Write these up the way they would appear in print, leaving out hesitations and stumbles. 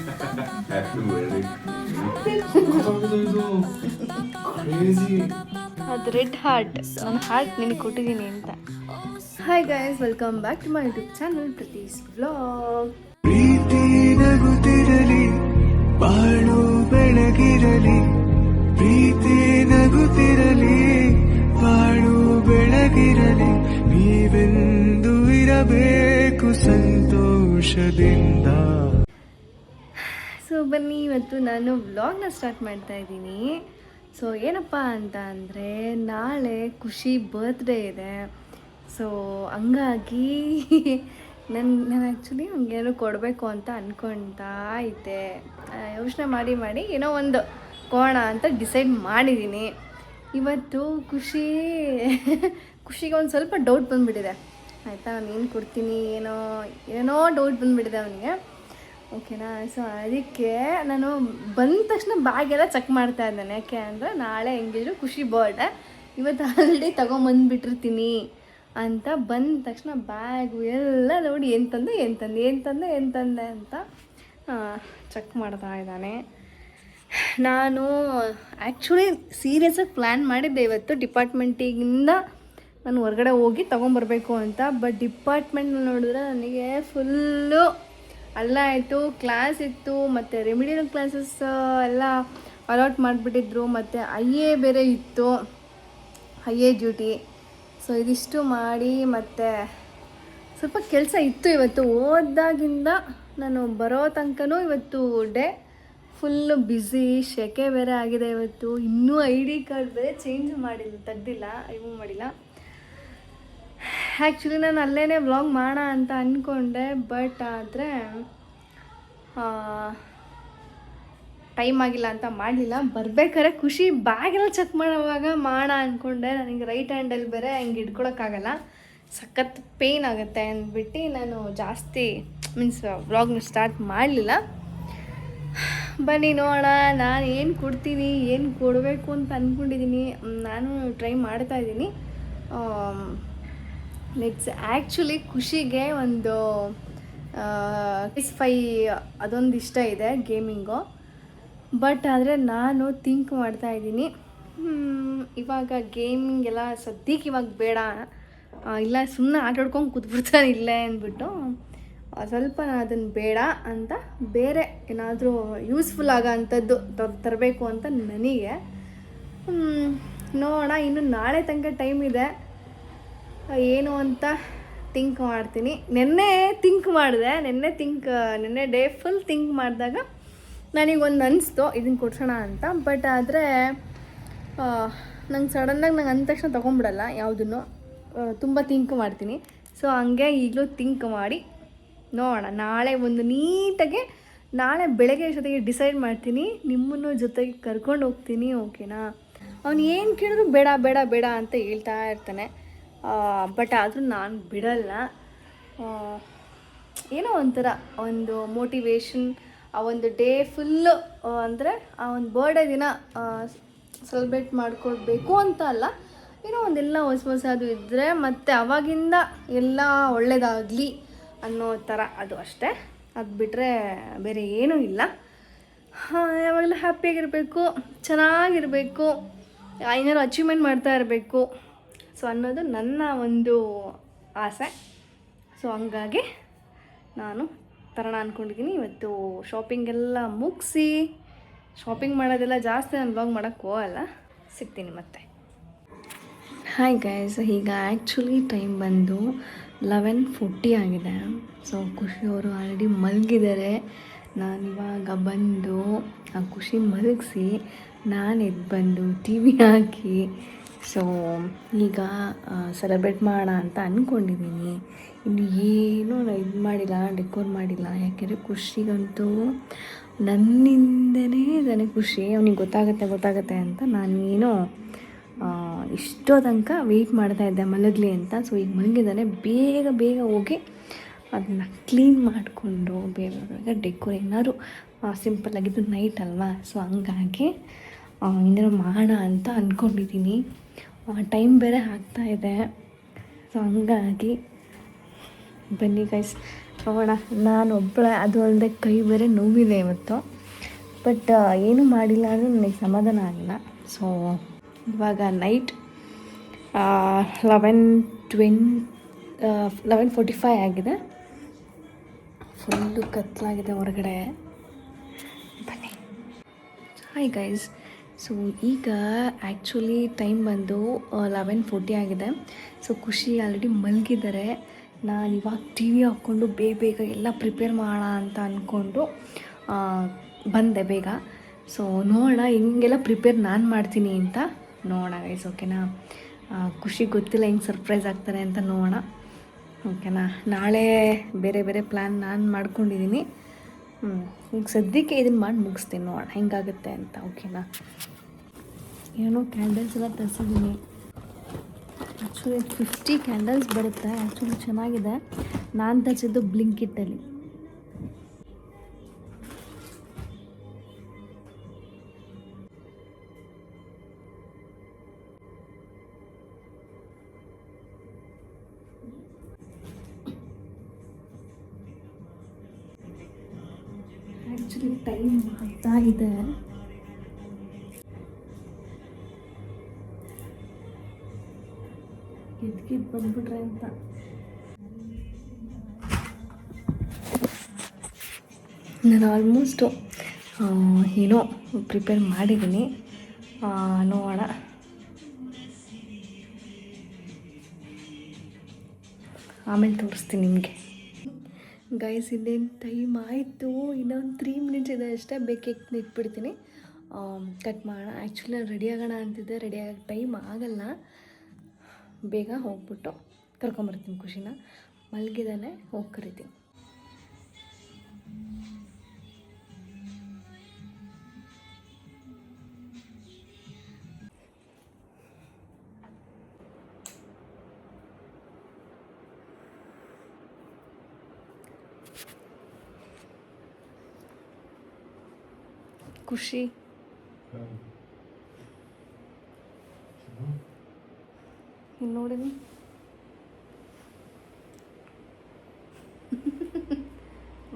Happy birthday crazy. ಅದು red heart, ನನ್ನ heart ನಿನಗೆ ಕೊಟ್ಟಿದ್ದೀನಿ ಅಂತ. Hi guys, welcome back to my YouTube channel Prathi's vlog. ಪ್ರೀತಿ ನಗುತ್ತಿರಲಿ, ಬಾಳು ಬೆಳಗಿರಲಿ. ಪ್ರೀತಿ ನಗುತ್ತಿರಲಿ, ಬಾಳು ಬೆಳಗಿರಲಿ. ನೀವೆಂದು ಇರಬೇಕು ಸಂತೋಷದಿಂದ. ಸೊ ಬನ್ನಿ, ಇವತ್ತು ನಾನು ವ್ಲಾಗ್ನ ಸ್ಟಾರ್ಟ್ ಮಾಡ್ತಾ ಇದ್ದೀನಿ. ಸೊ ಏನಪ್ಪ ಅಂತ ಅಂದರೆ, ನಾಳೆ ಖುಷಿ ಬರ್ತ್ಡೇ ಇದೆ. ಸೊ ಹಂಗಾಗಿ ನಾನು ಆ್ಯಕ್ಚುಲಿ ನನಗೇನೋ ಕೊಡಬೇಕು ಅಂತ ಅಂದ್ಕೊಳ್ತಾ ಇದ್ದೆ. ಯೋಚನೆ ಮಾಡಿ ಏನೋ ಒಂದು ಕೋಣ ಅಂತ ಡಿಸೈಡ್ ಮಾಡಿದ್ದೀನಿ. ಇವತ್ತು ಖುಷಿಗೆ ಒಂದು ಸ್ವಲ್ಪ ಡೌಟ್ ಬಂದುಬಿಟ್ಟಿದೆ ಆಯಿತಾ. ನಾನು ಏನು ಕೊಡ್ತೀನಿ ಏನೋ ಡೌಟ್ ಬಂದುಬಿಟ್ಟಿದೆ ಅವನಿಗೆ, ಓಕೆನಾ. ಸೊ ಅದಕ್ಕೆ ನಾನು ಬಂದ ತಕ್ಷಣ ಬ್ಯಾಗೆಲ್ಲ ಚೆಕ್ ಮಾಡ್ತಾ ಇದ್ದೇನೆ. ಯಾಕೆ ಅಂದರೆ ನಾಳೆ ಹೆಂಗಿದ್ರು ಖುಷಿ ಬರ್ಡೇ, ಇವತ್ತು ಆಲ್ರೆಡಿ ತೊಗೊಂಬಂದುಬಿಟ್ಟಿರ್ತೀನಿ ಅಂತ. ಬಂದ ತಕ್ಷಣ ಬ್ಯಾಗು ಎಲ್ಲ ನೋಡಿ ಏನು ತಂದೆ ಅಂತ ಚೆಕ್ ಮಾಡ್ತಾ ಇದ್ದಾನೆ. ನಾನು ಆ್ಯಕ್ಚುಲಿ ಸೀರಿಯಸ್ಸಾಗಿ ಪ್ಲ್ಯಾನ್ ಮಾಡಿದ್ದೆ ಇವತ್ತು ಡಿಪಾರ್ಟ್ಮೆಂಟಿಗಿಂದ ನಾನು ಹೊರಗಡೆ ಹೋಗಿ ತೊಗೊಂಬರ್ಬೇಕು ಅಂತ. ಬಟ್ ಡಿಪಾರ್ಟ್ಮೆಂಟ್ ನೋಡಿದ್ರೆ ನನಗೆ ಫುಲ್ಲು ಅಲ್ಲ ಆಯಿತು. ಕ್ಲಾಸ್ ಇತ್ತು, ಮತ್ತು ರೆಮಿಡಿಯಲ್ ಕ್ಲಾಸಸ್ ಎಲ್ಲ ಅಲಾಟ್ ಮಾಡಿಬಿಟ್ಟಿದ್ರು, ಮತ್ತು ಐ.ಎ ಬೇರೆ ಇತ್ತು, ಐ.ಎ ಡ್ಯೂಟಿ. ಸೊ ಇದಿಷ್ಟು ಮಾಡಿ ಮತ್ತು ಸ್ವಲ್ಪ ಕೆಲಸ ಇತ್ತು ಇವತ್ತು. ಓದಾಗಿಂದ ನಾನು ಬರೋ ತನಕನೂ ಇವತ್ತು ಡೇ ಫುಲ್ಲು ಬ್ಯುಸಿ. ಸೆಕೆ ಬೇರೆ ಆಗಿದೆ ಇವತ್ತು. ಇನ್ನೂ ID ಕಾರ್ಡ್ ಬೇರೆ ಚೇಂಜ್ ಮಾಡಿಲ್ಲ, ತೆಗ್ದಿಲ್ಲ, ರಿಮೂವ್ ಮಾಡಿಲ್ಲ. ಆ್ಯಕ್ಚುಲಿ ನಾನು ಅಲ್ಲೇ ವ್ಲಾಗ್ ಮಾಡೋಣ ಅಂತ ಅಂದ್ಕೊಂಡೆ, ಬಟ್ ಆದರೆ ಟೈಮ್ ಆಗಿಲ್ಲ ಅಂತ ಮಾಡಲಿಲ್ಲ. ಬರ್ಬೇಕಾದ್ರೆ ಖುಷಿ ಬ್ಯಾಗೆಲ್ಲ ಚೆಕ್ ಮಾಡೋವಾಗ ಮಾಡೋಣ ಅಂದ್ಕೊಂಡೆ. ನನಗೆ ರೈಟ್ ಹ್ಯಾಂಡಲ್ಲಿ ಬೇರೆ ಹಿಂಗೆ ಹಿಡ್ಕೊಳಕ್ಕಾಗಲ್ಲ, ಸಖತ್ ಪೇಯ್ನ್ ಆಗುತ್ತೆ ಅಂದ್ಬಿಟ್ಟು ನಾನು ಜಾಸ್ತಿ ವ್ಲಾಗ್ನ ಸ್ಟಾರ್ಟ್ ಮಾಡಲಿಲ್ಲ. ಬನ್ನಿ ನೋಡೋಣ ನಾನು ಏನು ಕೊಡ್ತೀನಿ, ಏನು ಕೊಡಬೇಕು ಅಂತ ಅಂದ್ಕೊಂಡಿದ್ದೀನಿ. ನಾನು ಟ್ರೈ ಮಾಡ್ತಾಯಿದ್ದೀನಿ. ಆ್ಯಕ್ಚುಲಿ ಖುಷಿಗೆ ಒಂದು PS5 ಅದೊಂದು ಇಷ್ಟ ಇದೆ, ಗೇಮಿಂಗು. ಬಟ್ ಆದರೆ ನಾನು ಥಿಂಕ್ ಮಾಡ್ತಾಯಿದ್ದೀನಿ, ಇವಾಗ ಗೇಮಿಂಗ್ ಎಲ್ಲ ಸದ್ಯಕ್ಕೆ ಇವಾಗ ಬೇಡ, ಇಲ್ಲ ಸುಮ್ಮನೆ ಆಟಾಡ್ಕೊಂಡು ಕೂತ್ಬಿಡ್ತಾನೆ ಇಲ್ಲೇ ಅಂದ್ಬಿಟ್ಟು ಸ್ವಲ್ಪ ಅದನ್ನು ಬೇಡ ಅಂತ ಬೇರೆ ಏನಾದರೂ ಯೂಸ್ಫುಲ್ ಆಗೋ ಅಂಥದ್ದು ತರಬೇಕು ಅಂತ ನನಗೆ. ನೋಡೋಣ, ಇನ್ನು ನಾಳೆ ತನಕ ಟೈಮ್ ಇದೆ. ಏನು ಅಂತ ಥಿಂಕ್ ಮಾಡ್ತೀನಿ. ನಿನ್ನೆ ಡೇ ಫುಲ್ ಥಿಂಕ್ ಮಾಡಿದಾಗ ನನಗೊಂದು ಅನಿಸ್ತು ಇದನ್ನು ಕೊಡ್ಸೋಣ ಅಂತ. ಬಟ್ ಆದರೆ ನಂಗೆ ಸಡನ್ನಾಗಿ ನಂಗೆ ಅಂದ ತಕ್ಷಣ ತೊಗೊಂಬಿಡಲ್ಲ ಯಾವುದನ್ನು, ತುಂಬ ಥಿಂಕ್ ಮಾಡ್ತೀನಿ. ಸೊ ಹಂಗೆ ಈಗಲೂ ಥಿಂಕ್ ಮಾಡಿ ನೋಡೋಣ. ನಾಳೆ ಒಂದು ನೀಟಾಗಿ ನಾಳೆ ಬೆಳಗ್ಗೆ ಜೊತೆಗೆ ಡಿಸೈಡ್ ಮಾಡ್ತೀನಿ, ನಿಮ್ಮನ್ನು ಜೊತೆಗೆ ಕರ್ಕೊಂಡು ಹೋಗ್ತೀನಿ, ಓಕೆನಾ. ಅವ್ನು ಏನು ಕೇಳಿದ್ರು ಬೇಡ ಬೇಡ ಬೇಡ ಅಂತ ಹೇಳ್ತಾ ಇರ್ತಾನೆ. ಬಟ್ ಆದರೂ ನಾನು ಬಿಡಲ್ಲ. ಏನೋ ಒಂಥರ ಒಂದು ಮೋಟಿವೇಶನ್. ಆ ಒಂದು ಡೇ ಫುಲ್ಲು ಅಂದರೆ ಆ ಒಂದು ಬರ್ಡೇ ದಿನ ಸೆಲೆಬ್ರೇಟ್ ಮಾಡ್ಕೊಳ್ಬೇಕು ಅಂತ ಅಲ್ಲ, ಏನೋ ಒಂದೆಲ್ಲ ಹೊಸದು ಇದ್ದರೆ ಮತ್ತು ಅವಾಗಿಂದ ಎಲ್ಲ ಒಳ್ಳೆಯದಾಗಲಿ ಅನ್ನೋ ಥರ, ಅದು ಅಷ್ಟೇ. ಅದು ಬಿಟ್ಟರೆ ಬೇರೆ ಏನೂ ಇಲ್ಲ. ಯಾವಾಗಲೂ ಹ್ಯಾಪಿಯಾಗಿರಬೇಕು, ಚೆನ್ನಾಗಿರಬೇಕು, ಏನಾದ್ರು ಅಚೀವ್ಮೆಂಟ್ ಮಾಡ್ತಾ ಇರಬೇಕು, ಸೊ ಅನ್ನೋದು ನನ್ನ ಒಂದು ಆಸೆ. ಸೊ ಹಂಗಾಗಿ ನಾನು ತರೋಣ ಅಂದ್ಕೊಂಡಿದ್ದೀನಿ. ಇವತ್ತು ಶಾಪಿಂಗೆಲ್ಲ ಮುಗಿಸಿ, ಶಾಪಿಂಗ್ ಮಾಡೋದೆಲ್ಲ ಜಾಸ್ತಿ ನಾನು ವ್ಲಾಗ್ ಮಾಡೋಕ್ಕೆ ಹೋಗಲ್ಲ. ಸಿಗ್ತೀನಿ ಮತ್ತೆ. ಹಾಯ್ ಗೈಸ್, ಈಗ ಆ್ಯಕ್ಚುಲಿ ಟೈಮ್ ಬಂದು 11:40 ಆಗಿದೆ. ಸೊ ಖುಷಿಯವರು ಆಲ್ರೆಡಿ ಮಲಗಿದ್ದಾರೆ. ನಾನಿವಾಗ ಬಂದು ಆ ಖುಷಿ ಮಲಗಿಸಿ ನಾನು ಎದ್ದು ಬಂದು TV ಹಾಕಿ ಸೊ ಈಗ ಸೆಲೆಬ್ರೇಟ್ ಮಾಡೋಣ ಅಂತ ಅಂದ್ಕೊಂಡಿದ್ದೀನಿ. ಇನ್ನು ಏನೂ ಇದು ಮಾಡಿಲ್ಲ, ಡೆಕೋರ್ ಮಾಡಿಲ್ಲ. ಯಾಕೆಂದರೆ ಖುಷಿಗಂತೂ ನನ್ನಿಂದನೇ ನನಗೆ ಖುಷಿ, ಅವನಿಗೆ ಗೊತ್ತಾಗತ್ತೆ ಅಂತ ನಾನೇನೋ ಇಷ್ಟೋ ತನಕ ವೆಯ್ಟ್ ಮಾಡ್ತಾಯಿದ್ದೆ ಮಲಗಲಿ ಅಂತ. ಸೊ ಈಗ ಮಲಗಿದ್ದಾನೆ, ಬೇಗ ಹೋಗಿ ಅದನ್ನು ಕ್ಲೀನ್ ಮಾಡಿಕೊಂಡು ಬೇಗ ಡೆಕೋರ್ ಏನಾದ್ರು ಸಿಂಪಲ್ಲಾಗಿದ್ದು ನೈಟ್ ಅಲ್ವಾ. ಸೊ ಹಂಗಾಗಿ ಏನಾದ್ರು ಮಾಡೋಣ ಅಂತ ಅಂದ್ಕೊಂಡಿದ್ದೀನಿ. ಟೈಮ್ ಬೇರೆ ಆಗ್ತಾಯಿದೆ. ಸೊ ಹಂಗಾಗಿ ಬನ್ನಿ ಗೈಸ್, ನೋಡೋಣ, ನಾನು ಒಬ್ಬಳೆ, ಅದು ಅಲ್ಲದೆ ಕೈ ಬೇರೆ ನೋವಿದೆ ಇವತ್ತು. ಬಟ್ ಏನೂ ಮಾಡಿಲ್ಲ ಅಂದರೆ ನನಗೆ ಸಮಾಧಾನ ಆಗಿಲ್ಲ. ಸೊ ಇವಾಗ ನೈಟ್ 11:45 ಆಗಿದೆ. ಫುಲ್ಲು ಕತ್ತಲಾಗಿದೆ ಹೊರಗಡೆ. ಬನ್ನಿ. Hi guys. ಸೊ ಈಗ ಆ್ಯಕ್ಚುಲಿ ಟೈಮ್ ಬಂದು 11:40 ಆಗಿದೆ. ಸೊ ಖುಷಿ ಆಲ್ರೆಡಿ ಮಲಗಿದ್ದಾರೆ. ನಾನು ಇವಾಗ ಟಿ ವಿ ಹಾಕ್ಕೊಂಡು ಬೇಗ ಎಲ್ಲ ಪ್ರಿಪೇರ್ ಮಾಡೋಣ ಅಂತ ಅಂದ್ಕೊಂಡು ಬಂದೆ ಬೇಗ. ಸೊ ನೋಡೋಣ ಹಿಂಗೆಲ್ಲ ಪ್ರಿಪೇರ್ ನಾನು ಮಾಡ್ತೀನಿ ಅಂತ ನೋಡೋಣ ಗೈಸ್, ಓಕೆನಾ. ಖುಷಿ ಗೊತ್ತಿಲ್ಲ ಹೆಂಗೆ ಸರ್ಪ್ರೈಸ್ ಆಗ್ತಾರೆ ಅಂತ ನೋಡೋಣ, ಓಕೆನಾ. ನಾಳೆ ಬೇರೆ ಬೇರೆ ಪ್ಲ್ಯಾನ್ ನಾನು ಮಾಡ್ಕೊಂಡಿದ್ದೀನಿ. ಈಗ ಸದ್ಯಕ್ಕೆ ಇದನ್ನು ಮಾಡಿ ಮುಗಿಸ್ತೀನಿ, ನೋಡೋಣ ಹೆಂಗಾಗುತ್ತೆ ಅಂತ, ಓಕೆನಾ. ಏನೋ ಕ್ಯಾಂಡಲ್ಸ್ ಎಲ್ಲ ತರಿಸಿದ್ದೀನಿ. ಆ್ಯಕ್ಚುಲಿ 50 ಕ್ಯಾಂಡಲ್ಸ್ ಬರುತ್ತೆ. ಆ್ಯಕ್ಚುಲಿ ಚೆನ್ನಾಗಿದೆ. ನಾನು ತರಿಸಿದ್ದು ಬ್ಲಿಂಕಿಟ್ಟಲ್ಲಿ. ಆ್ಯಕ್ಚುಲಿ ಟೈಮ್ ಆಗ್ತಾ ಇದೆ. ಎದ್ಗಿದ್ದು ಬಂದ್ಬಿಟ್ರೆ ಅಂತ. ನಾನು ಆಲ್ಮೋಸ್ಟು ಏನೋ ಪ್ರಿಪೇರ್ ಮಾಡಿದ್ದೀನಿ, ನೋಡೋಣ. ಆಮೇಲೆ ತೋರಿಸ್ತೀನಿ ನಿಮಗೆ. ಗೈಸ್, ಇನ್ನೇನು ಟೈಮ್ ಆಯಿತು, ಇನ್ನೊಂದು 3 ಮಿನಿಟ್ಸ್ ಇದೆ ಅಷ್ಟೇ. ಬೇಕೇಕ್ ಇಟ್ಬಿಡ್ತೀನಿ, ಕಟ್ ಮಾಡೋಣ. ಆ್ಯಕ್ಚುಲಿ ನಾನು ರೆಡಿ ಆಗೋಣ ಅಂತಿದ್ದೆ, ರೆಡಿ ಆಗೋಕ್ಕೆ ಟೈಮ್ ಆಗಲ್ಲ. ಬೇಗ ಹೋಗ್ಬಿಟ್ಟು ಕರ್ಕೊಂಬರ್ತೀನಿ ಖುಷಿನ. ಮಲಗಿದಾನೆ, ಹೋಗಿ ಕರಿತೀನಿ. ಖುಷಿ ಇನ್ನು ನೋಡಿನಿ.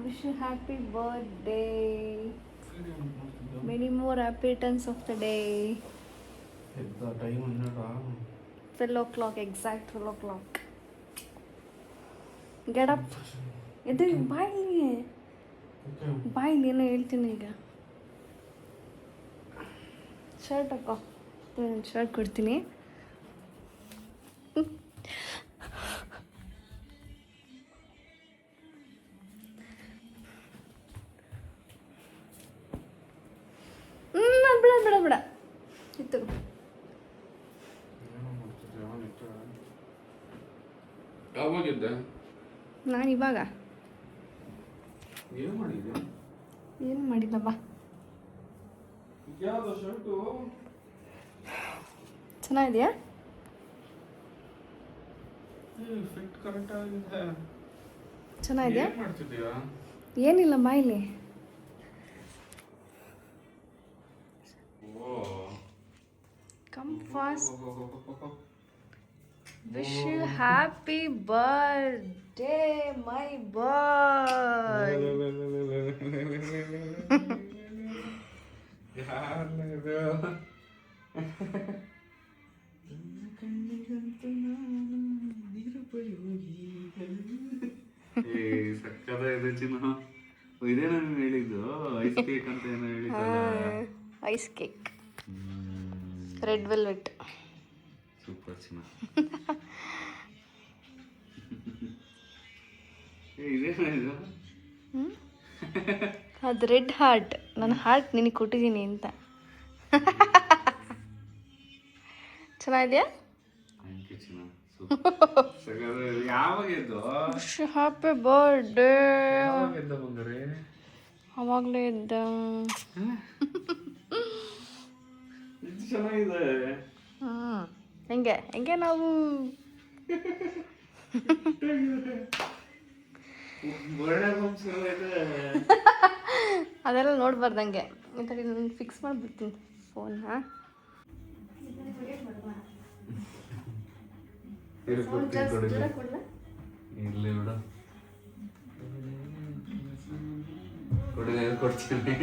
Wish you happy birthday, many more happy returns of the day. 12 o'clock, exact 12 o'clock. Get up. ಇದು ಬಾಯ್ ಏನೋ ಹೇಳ್ತೀನಿ ಈಗ. ಶರ್ಟ್ ಹಾಕೋ, ಶರ್ಟ್ ಕೊಡ್ತೀನಿ. ಬೇಡ ಇತ್ತು. ನಾನು ಇವಾಗ ಏನು ಮಾಡಿಲ್ಲ. ಬಾ, ಚೆನ್ನಾಗಿದೆಯಾ? ಚೆನ್ನಾಗಿದೆಯಾ? ಏನಿಲ್ಲ, ಬಾಯಿಲಿ. Come fast. Wish you happy birthday my boy. ಸಕ್ಕದಾಗಿದೆ ಚಿನ್ನ. ಇದೇ ನಾನು ಹೇಳಿದ್ದು ಐಸ್ ಕೇಕ್ ಅಂತ ಏನೋ ಹೇಳಿದ್ದಲ್ಲ. Ice cake, red velvet. Super ಚಿನ್ನ. ಇದೇನಿದು? ಅದು ರೆಡ್ ಹಾರ್ಟ್. ನನ್ನ ಹಾರ್ಟ್ ನಿನಗೆ ಕೊಟ್ಟಿದ್ದೀನಿ ಅಂತ. ಚೆನ್ನಾಗಿದೆಯಾ? Happy birthday. ಅವಾಗಲೇ ಇದ್ದ. ಚೆನ್ನಾಗಿದೆ. ಹೆಂಗೆ ನಾವು ಅದೆಲ್ಲ ನೋಡ್ಬಾರ್ದಂಗೆ. ನಾನು ಫಿಕ್ಸ್ ಮಾಡಿಬಿಡ್ತೀನಿ ಫೋನ್. ಇರ್ಲಿ ಬಿಡು. ಹುಡುಗ ಹೇಳ್ಕೊಡ್ತೀನಿ,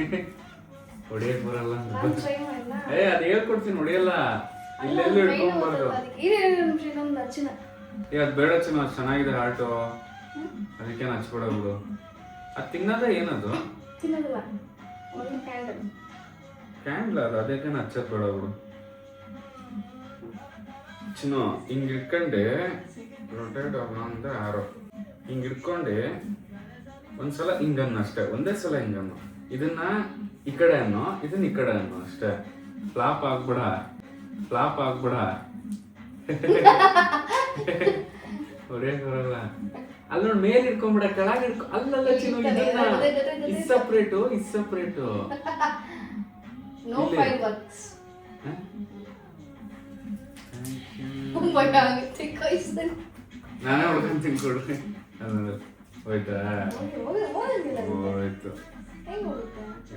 ಹೊಡಿಯಕ್ ಬರಲ್ಲ ಅಂತ. ನಾನು ಟ್ರೈ ಮಾಡಲ್ಲ. ಅದು ಹೇಳ್ಕೊಡ್ತೀನಿ, ಹೊಡಿಯಲ್ಲ. ಇಲ್ಲೆಲ್ಲೂ ಹಿಡ್ಕೊಂಬಾರ್ದು. ಇನ್ನೊಂದು ಹಚ್ಚಿನ ಅದು ಬೇಡ ಚಿನ್ನ, ಅದು ಚೆನ್ನಾಗಿದೆ ಹಾರ್ಟು, ಅದಕ್ಕೆ ಹಚ್ಬೇಡ ಬಿಡು. ಅದು ತಿನ್ನೋದ ಏನದು? ತಿನ್ನೋದಿಲ್ಲ, ಒಂದು ಕ್ಯಾಂಡಲ್. ಕ್ಯಾಂಡ್ಲ್ ಅದು, ಅದಕ್ಕೆ ಹಚ್ಚೋದು ಬೇಡ ಬಿಡು ಚಿನ್ನು. ಹಿಂಗೆ ಇಟ್ಕೊಂಡೆ ರೊಟೇಟ್ ಅಂತ ಆರೋ ಹಿಂಗೆ ಇಟ್ಕೊಂಡೆ ಒಂದ್ಸಲ ಹಿಂಗನ್ನು ಅಷ್ಟೇ, ಒಂದೇ ಸಲ ಹಿಂಗನ್ನು. ಇದನ್ನ ಈ ಕಡೆ ಅನ್ನೋ, ಇದನ್ನ ಈ ಕಡೆ ಅನ್ನೋ ಅಷ್ಟೇ. Flap ಆಗ್ಬೇಡ, flap ಆಗ್ಬೇಡ. ಹೊಡೆಯಕ್ ಬರಲ್ಲ. ಅಲ್ಲಿ ನೋಡಿ ಮೇಲೆ ಇಟ್ಕೊಂಡ್ಬಿಡ, ಕೆಳಗೆ ಇಟ್ಕೊ. ಅಲ್ಲಲ್ಲ ಚಿನ್ನು, ಇದು ಸಪ್ರೇಟು, ಇದು ಸಪ್ರೇಟು. No fireworks. ನಾನೇ ಹೊಡ್ಕೊಂತೀನಿ ಕೊಡ್ರಿ. ಹೋಯ್ತಾ? ಹೋಯ್ತು,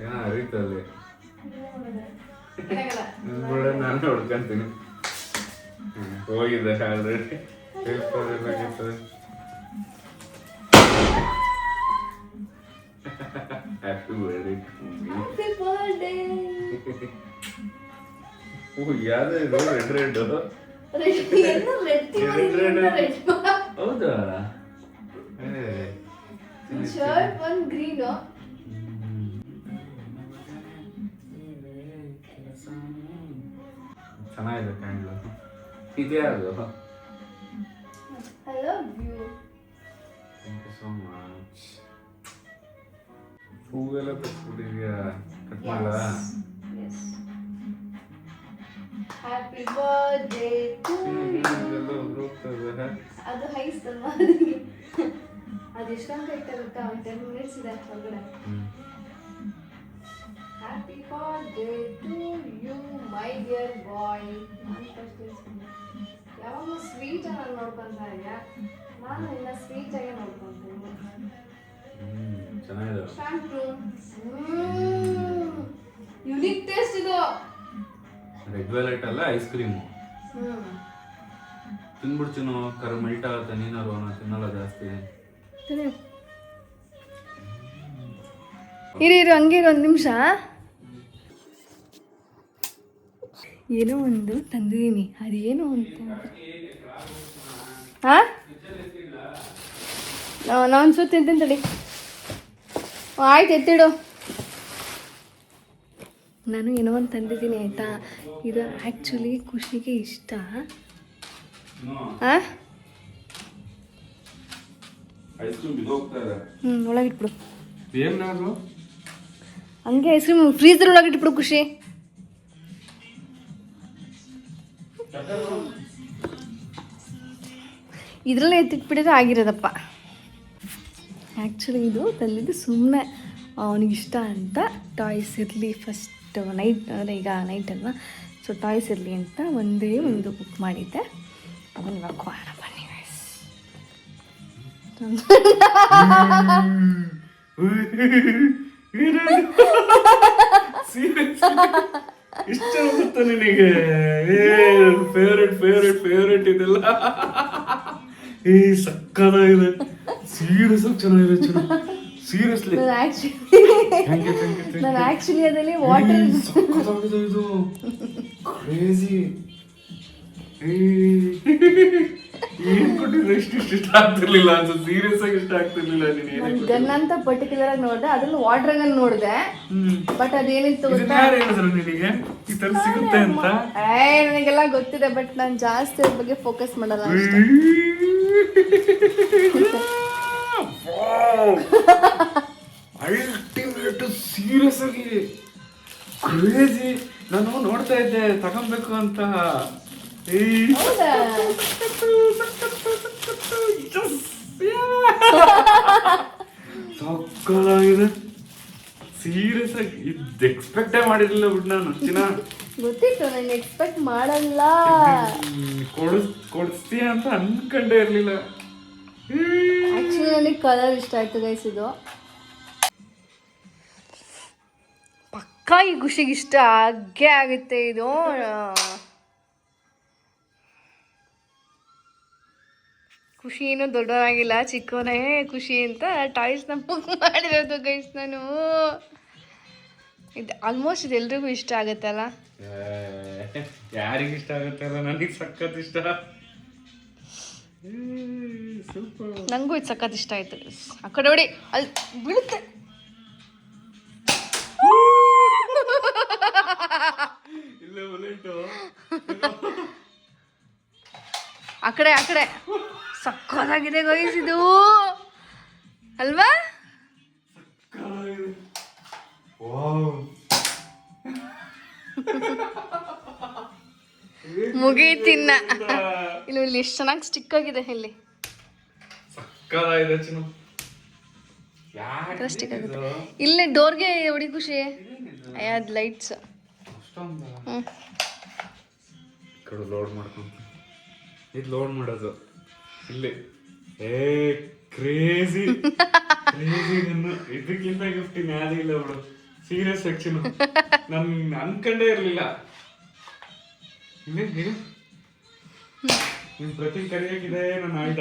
ಏನೋ ಅರಿತಲ್ಲಿ ನಾನೇ ಹೊಡ್ಕೊಂತೀನಿ. ಹೋಗಿದೆ ಆಲ್ರೆಡಿ. Happy birthday. ಓ, ಯಾವ್ದು ಇದು? ರೆಡ್ ಹೌದಾ? ಶರ್ಟ್ ಒಂದು ಗ್ರೀನ್. ಚೆನ್ನಾಗಿದೆ ಕ್ಯಾಂಡ್ಲು. ಇದೇ ಅದು. I love you. Thank you so much. ಹೂವೆಲ್ಲ ತಕ್ಬಿಟ್ಟಿದ್ಯಾ? ಕಟ್ ಮಾಡಲಾ? Yes. Happy birthday to you. ಅದು ಹೈಸ್ತಲ್ವಾ? ಅದು ಎಷ್ಟು ಅಂತ ಇಟ್ಟ ಗೊತ್ತಾ? ಒಂದು 10 minutes ಇದೆ ಹೊರಗಡೆ. Happy birthday to you, my dear boy. ಯಾವಾಗ ಸ್ವೀಟ್ ನಾನು ನೋಡ್ಕೊಂತ ಇದೆಯಾ? ನಾನು ಇನ್ನ ಸ್ವೀಟ್ ಆಗಿ ನೋಡ್ಕೊಂತೀನಿ. ಚೆನ್ನಾಗಿದೆ. Thank you. ಯುನಿಕ್ ಟೇಸ್ಟ್ ಇದು. ರೆಡ್ ವೆಲ್ವೆಟ್ ಅಲ್ಲ, ಐಸ್ ಕ್ರೀಮು. ತಿನ್ಬಿಡ್ತೀನೋ, ಕರ್ ಮೆಲ್ಟ್ ಆಗುತ್ತೆ. ನೀನಾರು ತಿನ್ನಲ್ಲ ಜಾಸ್ತಿ. ಇರಿ ಹಂಗೆ ಒಂದು ನಿಮಿಷ. ಏನೋ ಒಂದು ತಂದಿದ್ದೀನಿ, ಅದೇನು ಅಂತ. ಹಾಂ, ನಾನು ಸುತ್ತ ತಿಂತೀನಿ ತಡಿ. ಆಯ್ತು, ಎತ್ತಿಡು. ನಾನು ಏನೋ ಒಂದು ತಂದಿದ್ದೀನಿ ಆಯಿತಾ. ಇದು ಆ್ಯಕ್ಚುಲಿ ಖುಷಿಗೆ ಇಷ್ಟ. ಹಾಂ, ಒಳಗಿಟ್ಬಿಡು. ಹಂಗೆ ಐಸ್ ಕ್ರೀಮ್ ಫ್ರೀಜರ್ ಒಳಗಿಟ್ಬಿಡು ಖುಷಿ. ಇದರಲ್ಲೇ ಎತ್ತಿಟ್ಬಿಟ್ಟಿದ್ರೆ ಆಗಿರೋದಪ್ಪ. ಆ್ಯಕ್ಚುಲಿ ಇದು ತಂದಿದ್ದು ಸುಮ್ಮನೆ ಅವನಿಗಿಷ್ಟ ಅಂತ. ಟಾಯ್ಸ್ ಇರಲಿ ಫಸ್ಟ್ ನೈಟ್, ಅಂದರೆ ಈಗ ನೈಟ್ ಅಲ್ವಾ, ಸೊ ಟಾಯ್ಸ್ ಇರಲಿ ಅಂತ ಒಂದೇ ಒಂದು ಬುಕ್ ಮಾಡಿದ್ದೆ. ಅವನು ಇವಾಗ ಹೋಗೋಣ ಬನ್ನಿ ಗೈಸ್. ಇಷ್ಟ ಗೊತ್ತಾ ನಿನಗೆ? ಫೇವ್ರೆಟ್ ಇದೆಲ್ಲ. ಸಕ್ಕದಾಗಿದೆ, ಸೀರಿಯಸ್ ಆಗಿ ಚೆನ್ನಾಗಿದೆ ಚಿನ್ನ. ಸೀರಿಯಸ್ಲಿ ನಾನು ಆ್ಯಕ್ಚುಲಿ ಅದರಲ್ಲಿ ವಾಟರ್ ಸಕ್ಕದಾಗಿದೆ ಇದು. ಕ್ರೇಜಿ. ಏನ್ ಕೊಟ್ಟಿದ್ರೆ ಇಷ್ಟ ಆಗ್ತಿರ್ಲಿಲ್ಲ ಅಂತ. ಸೀರಿಯಸ್ ಆಗಿ ಇಷ್ಟ ಆಗ್ತಿರ್ಲಿಲ್ಲ. ನೀನು ಗನ್ ಅಂತ ಪರ್ಟಿಕ್ಯುಲರ್ ಆಗಿ ನೋಡಿದೆ, ಅದ್ರಲ್ಲಿ ವಾಟರ್ ಗನ್ ನೋಡಿದೆ. ಬಟ್ ಅದೇನಿತ್ತು ಗೊತ್ತಾ, ನಿನಗೆ ಈ ತರ ಸಿಗುತ್ತೆ ಅಂತ? ನನಗೆಲ್ಲ ಗೊತ್ತಿದೆ, ಬಟ್ ನಾನು ಜಾಸ್ತಿ ಅದ್ರ ಬಗ್ಗೆ ಫೋಕಸ್ ಮಾಡಲ್ಲ ಅಷ್ಟೇ. ಅಲ್ಟಿಮೇಟ್, ಸೀರಿಯಸ್ ಆಗಿ ಕ್ರೇಜಿ. ನಾನು ನೋಡ್ತಾ ಇದ್ದೆ ತಗೊಬೇಕು ಅಂತ. ಸಕ್ಕದಾಗಿದೆ, ಸೀರಿಯಸ್ ಆಗಿ. ಇದು ಎಕ್ಸ್ಪೆಕ್ಟೇ ಮಾಡಿರಲಿಲ್ಲ ಬಿಟ್ಟು ನಾನು. ಚಿನ್ನ ಗೊತ್ತಿತ್ತು ನಾನು ಎಕ್ಸ್ಪೆಕ್ಟ್ ಮಾಡಲ್ಲ. ಕೊಡಿಸ್ತೀಯ ಅಂತ ಅನ್ಕೊಂಡೇ ಇರಲಿಲ್ಲ. ಆ್ಯಕ್ಚುಲಿ ನನಗೆ ಕಲರ್ ಇಷ್ಟ ಆಯ್ತು ಗೈಸ್. ಇದು ಪಕ್ಕಾ ಈ ಖುಷಿಗೆ ಇಷ್ಟ ಆಗೇ ಆಗುತ್ತೆ. ಇದು ಖುಷಿ ಏನೂ ದೊಡ್ಡವನಾಗಿಲ್ಲ, ಚಿಕ್ಕವನೇ ಖುಷಿ ಅಂತ ಟಾಯ್ಸ್ನ ಬುಕ್ ಮಾಡಿರೋದು ಗೈಸ್ ನಾನು. ಇದು ಆಲ್ಮೋಸ್ಟ್ ಇದು ಎಲ್ರಿಗೂ ಇಷ್ಟ ಆಗುತ್ತಲ್ಲ. ಯಾರಿಗೆ ಇಷ್ಟ ಆಗುತ್ತಲ್ಲ, ನನಗೆ ಸಖತ್ ಇಷ್ಟ. ಸೂಪರ್. ನನಗೂ ಇದು ಸಖತ್ ಇಷ್ಟ ಆಯ್ತು. ಆ ಕಡೆ ನೋಡಿ, ಅಲ್ಲಿ ಬೀಳುತ್ತೆ. ಇಲ್ಲ ಬುಲೆಟು ಆ ಕಡೆ ಸಕ್ಕತ್ತಾಗಿದೆ ಗೈಸ್ ಇದು ಅಲ್ವಾ? ಮುಗೀತಿನ್ನ ಇಲ್ಲಿ ಎಷ್ಟು ಚೆನ್ನಾಗಿ ಸ್ಟಿಕ್ ಆಗಿದೆ. ಇಲ್ಲಿ ಸಕ್ಕತ್ತಾಗಿದೆ ಚಿನ್ನು. ಸ್ಟಿಕ್ ಆಗಿದೆ. ಇಲ್ಲಿ ಡೋರ್ಗೆ ಹೊಡಿ ಖುಷಿ. ಅದು ಲೈಟ್ಸ್ ಕಡೆ ಲೋಡ್ ಮಾಡ್ಕೊಂತ ಇದು ಲೋಡ್ ಮಾಡೋದು ಇಲ್ಲಿ. ಕ್ರೇಜಿ ಇದಕ್ಕಿಂತ ಗಿಫ್ಟ್ ಯಾವ್ದು ಇಲ್ಲ ಬಿಡು. ಸೀರಿಯಸ್ ಸೆಕ್ಷನ್ ನನ್ ಅನ್ಕಂಡೇ ಇರ್ಲಿಲ್ಲ. ನಿಮ್ ಪ್ರತಿ ಕರೆಯಾಗಿದೆ ನನ್ನ ಆಯ್ದ.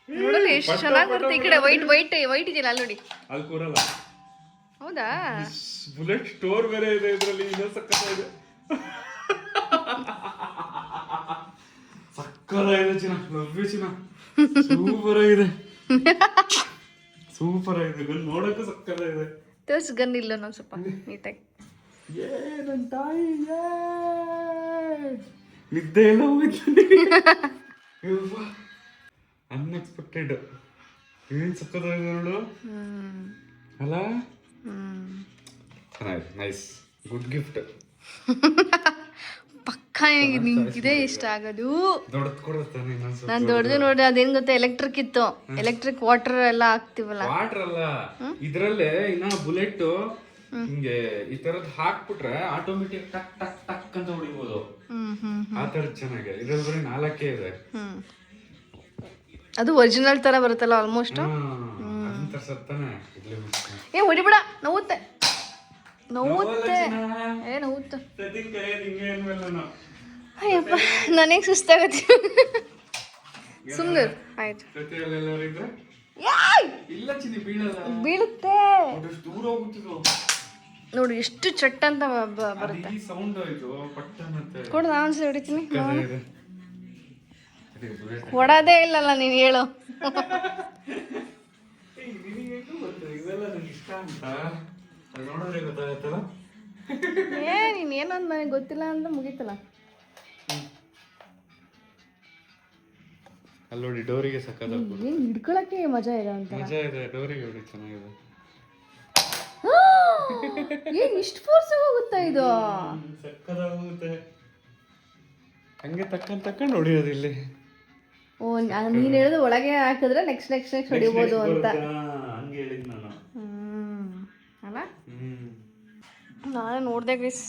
ನೋಡಲಿ ಎಷ್ಟು ಚೆನ್ನಾಗಿ ಬರುತ್ತೆ. ಈ ಕಡೆ ವೈಟ್ ಇದೆಯಲ್ಲ ಅಲ್ಲಿ ನೋಡಿ. ಅಲ್ಲಿ ಕೂರಲ್ಲ. ಹೌದಾ? ಬುಲೆಟ್ ಸ್ಟೋರ್ ಬೇರೆ ಇದೆ ಇದ್ರಲ್ಲಿ. ಇನ್ನೂ ಸಕ್ಕತ್ತಾಗಿದೆ. ಸಕ್ಕತ್ತಾಗಿದೆ ಚಿನ್ನ. ಲವ್ ಯು ಚಿನ್ನ. ಸೂಪರ್ ಆಗಿದೆ. ಸೂಪರ್ ಆಗಿದೆ. ಗನ್ ನೋಡಕ್ಕೂ ಸಕ್ಕತ್ತಾಗಿದೆ. ತೋರ್ಸು ಗನ್ ಇಲ್ಲ ನಾನು ಸ್ವಲ್ಪ ನೀಟಾಗಿ. ನನ್ ತಾಯಿ ನಿದ್ದೆ ಎಲ್ಲ ಹೋಗಿತ್ತು. ಅನ್ಎಕ್ಸ್ಪೆಕ್ಟೆಡ್. ಏನ್ ಸಕ್ಕತ್ತಾಗಿದೆ ನೋಡು ಅಲ್ಲ. ಚೆನ್ನಾಗಿದೆ. ನೈಸ್. Good gift. ಪಕ್ಕ ನಿಂಗಿದೆ ಇಷ್ಟ ಆಗೋದು. ದೊಡ್ಡದು ಕೊಡುತ್ತಾನೆ. ನಾನು ದೊಡ್ಡದು ನೋಡಿದೆ. ಅದೇನ್ ಗೊತ್ತಾ, ಎಲೆಕ್ಟ್ರಿಕ್ ಇತ್ತು. ಎಲೆಕ್ಟ್ರಿಕ್ ವಾಟರ್ ಎಲ್ಲ ಹಾಕ್ತಿವಲ್ಲ. ವಾಟರ್ ಅಲ್ಲ, ಇದ್ರಲ್ಲೇ ಇನ್ನ ಬುಲೆಟ್ ಹಿಂಗೆ ಈ ತರದ್ ಹಾಕ್ಬಿಟ್ರೆ ಆಟೋಮೆಟಿಕ್ ಟಕ್ ಟಕ್ ಟಕ್ ಅಂತ ಹೊಡಿಬೋದು. ಆ ತರದ್ ಚೆನ್ನಾಗಿದೆ. ಇದ್ರಲ್ಲಿ ಬರೀ 4 ಇದೆ. ಅದು ಒರಿಜಿನಲ್ ತರ ಬರುತ್ತಲ್ಲ ಆಲ್ಮೋಸ್ಟ್. ಏ ಹೊಡಿಬೇಡ, ನೋವುತ್ತೆ. ಅಯ್ಯಪ್ಪ ನನಗೆ ಸುಸ್ತಾಗತ್ತೆ. ಸುಮ್ಮನೆ ಆಯ್ತು. ಬೀಳುತ್ತೆ ನೋಡಿ ಎಷ್ಟು ಚಟ್ ಅಂತ ಬರುತ್ತೆ. ಕೊಡು, ನಾನು ಹೊಡಿತೀನಿ. ಹೊಡೋದೇ ಇಲ್ಲಲ್ಲ ನೀನು ಹೇಳು. ನೀನ್ ಏನಂತ ನನಗೆ ಗೊತ್ತಿಲ್ಲ ಅಂತ ಮುಗೀತಲ್ಲ. ಅಲ್ಲಿ ನೋಡಿ ಡೋರಿಗೆ ಸಕ್ಕತ್ತಾಗಿ ಏನ್ ಹಿಡ್ಕೊಳಕ್ಕೆ ಮಜಾ ಇದೆ ಅಂತ. ಮಜಾ ಇದೆ. ಡೋರಿಗೆ ನೋಡಿ ಚೆನ್ನಾಗಿದೆ. ಏನ್ ಇಷ್ಟು ಫೋರ್ಸ್ ಹೋಗುತ್ತಾ ಇದು? ಸಕ್ಕತ್ತಾಗುತ್ತೆ. ಹಂಗೆ ತಕ್ಕಂಡು ಹೊಡಿಯೋದು ಇಲ್ಲಿ. ಓ ನೀನ್ ಹೇಳೋದು ಒಳಗೆ ಹಾಕಿದ್ರೆ ನೆಕ್ಸ್ಟ್ ಹೊಡಿಬೋದು ಅಂತ. ಹಂಗೆ ಹೇಳಿದ್ ನಾನು. ಅಲ್ಲ ನಾನು ನೋಡ್ದೆ ಗೈಸ್.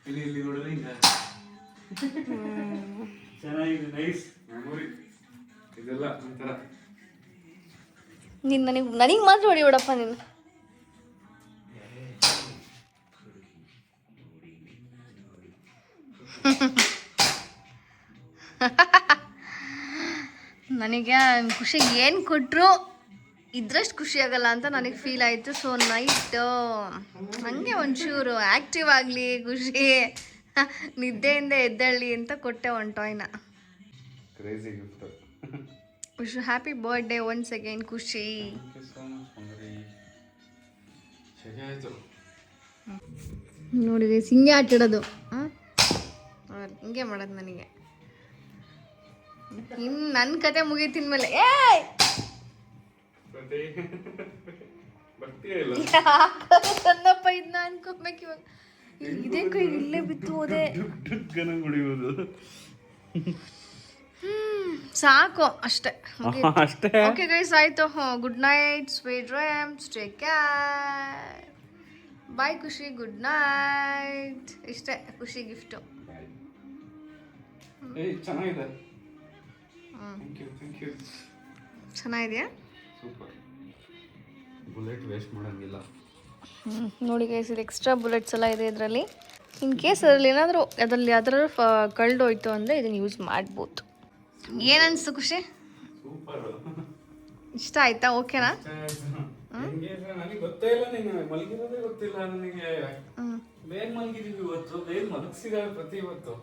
ಇಲ್ಲಿ ನೋಡಿದ್ರೆ ಹಿಂಗ ಚೆನ್ನಾಗಿದೆ. ನೈಸ್ ಮೆಮೊರಿ ಇದೆಲ್ಲ ಒಂಥರ. ನೀನ್ ನನಗೆ ಮಾತ್ರ ಹೊಡಿಬೇಡಪ್ಪ ನೀನು. ನನಗೆ ಖುಷಿ ಏನು ಕೊಟ್ಟರು ಇದ್ರಷ್ಟು ಖುಷಿ ಆಗಲ್ಲ ಅಂತ ನನಗೆ ಫೀಲ್ ಆಯಿತು. ಸೊ ನೈಟ್ ಹಂಗೆ ಒಂಚೂರು ಆ್ಯಕ್ಟಿವ್ ಆಗಲಿ, ಖುಷಿ ನಿದ್ದೆಯಿಂದ ಎದ್ದಳ್ಳಿ ಅಂತ ಕೊಟ್ಟೆ ಒಂದು ಟಾಯ್ನ. Crazy gift. ಖುಷಿ ಹ್ಯಾಪಿ ಬರ್ತ್ಡೇ ಒನ್ಸ್ ಅಗೈನ್ ಖುಷಿ. ನೋಡಿ ಹಿಂಗೆ ಆಟಾಡೋದು. ಹಿಂಗೆ ಮಾಡೋದು ನನಗೆ. ಇನ್ನು ನನ್ನ ಕತೆ ಮುಗೀತಿನ ಮೇಲೆ ಚಂದಪ್ಪ ಇದನ್ನ ಅನ್ಕೋಬೇಕು ಇವಾಗ. ಇದೇ ಕೈ ಇಲ್ಲೇ ಬಿತ್ತು ಹೋದೆ. ಸಾಕು ಅಷ್ಟೇ. ಓಕೆ ಗೈಸ್ ಆಯ್ತು. Good night, sweet dreams, take care, bye ಖುಷಿ, ಗುಡ್ ನೈಟ್. ಇಷ್ಟೇ ಖುಷಿ ಗಿಫ್ಟು. ಚೆನ್ನಾಗಿದೆ. ಚೆನ್ನಾಗಿದೆಯಾ? ಸೂಪರ್. ಬುಲೆಟ್ ವೇಸ್ಟ್ ಮಾಡಂಗಿಲ್ಲ. ನೋಡಿ ಗೈಸ್, ಇದು ಎಕ್ಸ್ಟ್ರಾ ಬುಲೆಟ್ಸ್ ಎಲ್ಲ ಇದೆ ಇದರಲ್ಲಿ. ಇನ್ ಕೇಸ್ ಅದರಲ್ಲಿ ಏನಾದರೂ ಅದರಲ್ಲಿ ಯಾವ್ದಾದ್ರು ಕಳ್ದೋಯ್ತು ಅಂದರೆ ಇದನ್ನು ಯೂಸ್ ಮಾಡ್ಬೋದು. ಏನು ಅನಿಸ್ತು ಖುಷಿ? ಸೂಪರ್. ಇಷ್ಟ ಆಯ್ತಾ? ಓಕೆನಾ? ನನಗೆ ಗೊತ್ತೇ ಇಲ್ಲ, ನೀನು ಮಲಗಿರೋದೇ ಗೊತ್ತಿಲ್ಲ ನನಗೆ. ಬೇಗ ಮಲಗಿದೀವಿ ಇವತ್ತು, ಬೇಗ ಮಲಗಿಸಿದಾರೆ ಪ್ರತಿ ಇವತ್ತು.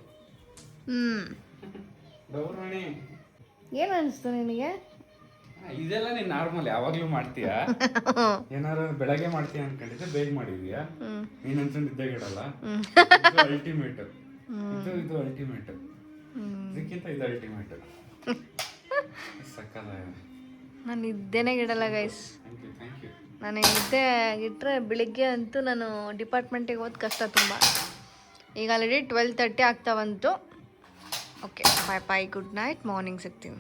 ಗೌರಾಣಿ ಏನು ಅನಿಸ್ತು ನಿನಗೆ? ಇದೆಲ್ಲ ನೀನ್ ನಾರ್ಮಲ್ ಯಾವಾಗ್ಲೂ ಮಾಡ್ತೀಯಾ? ಏನಾರು ಬೆಳಗ್ಗೆ ಮಾಡ್ತೀಯ ಅನ್ಕೊಂಡಿದ್ದೆ, ಬೇಗ ಮಾಡಿದ್ಯಾ. ನೀನ್ ಅನ್ಕೊಂಡಿದ್ದೆ ಗಿಡಲ್ಲ. ಅಲ್ಟಿಮೇಟ್ ಇದು ಅಲ್ಟಿಮೇಟ್, ಇದಕ್ಕಿಂತ ಇದು ಅಲ್ಟಿಮೇಟ್. ಸಕ್ಕತ್ತಾಗಿದೆ. ನಾನು ನಿದ್ದೆನೇ ಗಿಡಲ್ಲ ಗೈಸ್. Thank you. ನಾನು ನಿದ್ದೆ ಇಟ್ಟರೆ ಬೆಳಿಗ್ಗೆ ಅಂತೂ ನಾನು ಡಿಪಾರ್ಟ್ಮೆಂಟಿಗೆ ಹೋದ್ ಕಷ್ಟ ತುಂಬ. ಈಗ ಆಲ್ರೆಡಿ 12:30 ಆಗ್ತಾ ಬಂತು. ಓಕೆ, ಬಾಯ್ ಬಾಯ್, ಗುಡ್ ನೈಟ್. ಮಾರ್ನಿಂಗ್ ಸಿಗ್ತೀನಿ.